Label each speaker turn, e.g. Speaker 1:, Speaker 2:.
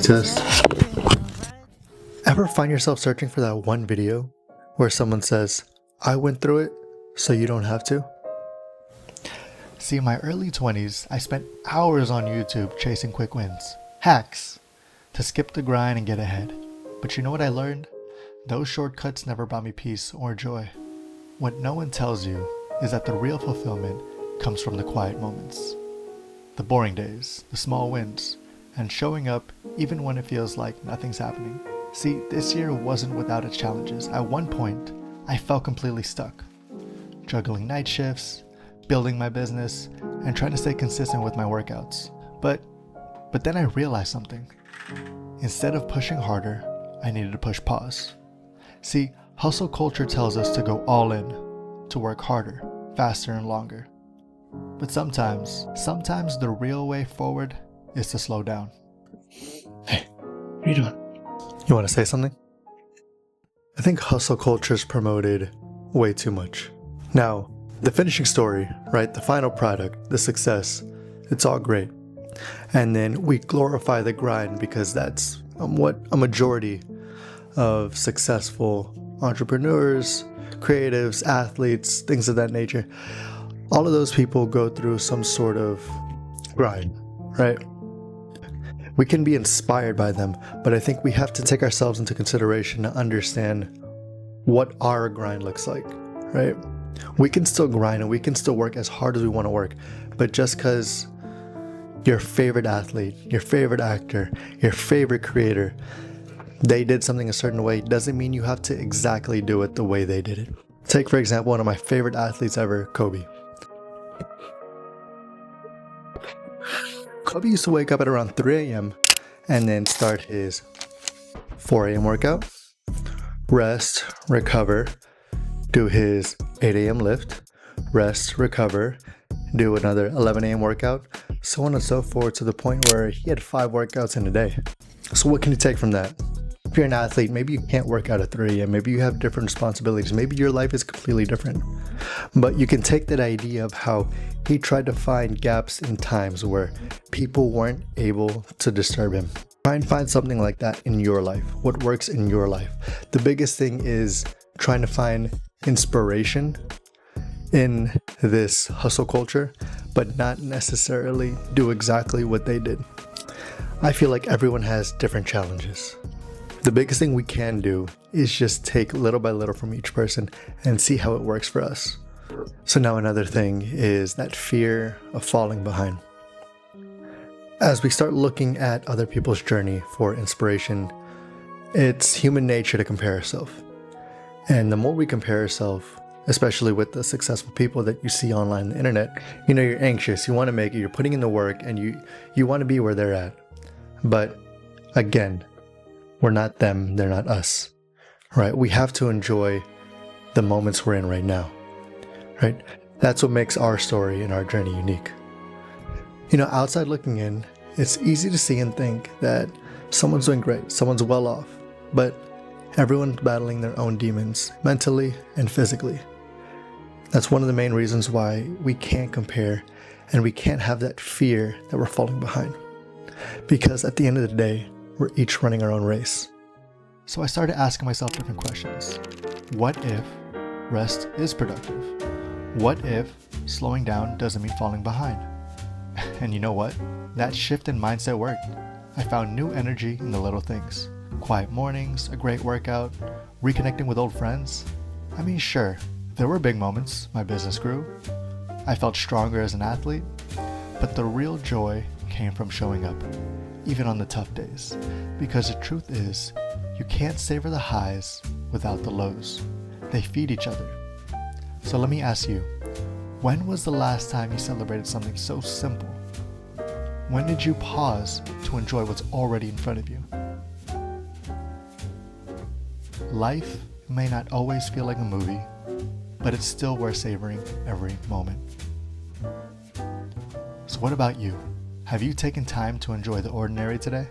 Speaker 1: test. Ever find yourself searching for that one video where someone says, I went through it, so you don't have to? See, in my early 20s, I spent hours on YouTube chasing quick wins, hacks, to skip the grind and get ahead. But you know what I learned? Those shortcuts never brought me peace or joy. What no one tells you is that the real fulfillment comes from the quiet moments. The boring days, the small wins, and showing up even when it feels like nothing's happening. See, this year wasn't without its challenges. At one point, I felt completely stuck, juggling night shifts, building my business, and trying to stay consistent with my workouts. But then I realized something. Instead of pushing harder, I needed to push pause. See, hustle culture tells us to go all in, to work harder, faster, and longer. But sometimes the real way forward is to slow down. Hey, what are you doing? You want to say something? I think hustle culture is promoted way too much. Now, the finishing story, right? The final product, the success, it's all great. And then we glorify the grind because that's what a majority of successful entrepreneurs, creatives, athletes, things of that nature, all of those people go through some sort of grind, right? We can be inspired by them, but I think we have to take ourselves into consideration to understand what our grind looks like, right? We can still grind and we can still work as hard as we want to work, but just because your favorite athlete, your favorite actor, your favorite creator, they did something a certain way doesn't mean you have to exactly do it the way they did it. Take, for example, one of my favorite athletes ever, Kobe. Kobe used to wake up at around 3 a.m. and then start his 4 a.m. workout, rest, recover, do his 8 a.m. lift, rest, recover, do another 11 a.m. workout, so on and so forth, to the point where he had 5 workouts in a day. So what can you take from that? If you're an athlete, maybe you can't work out at 3 a.m. Maybe you have different responsibilities. Maybe your life is completely different. But you can take that idea of how he tried to find gaps in times where people weren't able to disturb him. Try and find something like that in your life. What works in your life? The biggest thing is trying to find inspiration in this hustle culture, but not necessarily do exactly what they did. I feel like everyone has different challenges. The biggest thing we can do is just take little by little from each person and see how it works for us. So now another thing is that fear of falling behind. As we start looking at other people's journey for inspiration, it's human nature to compare ourselves. And the more we compare ourselves, especially with the successful people that you see online on the internet, you're anxious, you want to make it, you're putting in the work, and you want to be where they're at. But again, we're not them, they're not us, right? We have to enjoy the moments we're in right now, right? That's what makes our story and our journey unique. Outside looking in, it's easy to see and think that someone's doing great, someone's well off, but everyone's battling their own demons, mentally and physically. That's one of the main reasons why we can't compare and we can't have that fear that we're falling behind. Because at the end of the day, we're each running our own race. So I started asking myself different questions. What if rest is productive? What if slowing down doesn't mean falling behind? And you know what? That shift in mindset worked. I found new energy in the little things. Quiet mornings, a great workout, reconnecting with old friends. I mean, sure, there were big moments. My business grew. I felt stronger as an athlete. But the real joy came from showing up, even on the tough days. Because the truth is, you can't savor the highs without the lows. They feed each other. So let me ask you, when was the last time you celebrated something so simple? When did you pause to enjoy what's already in front of you? Life may not always feel like a movie, but it's still worth savoring every moment. So what about you? Have you taken time to enjoy the ordinary today?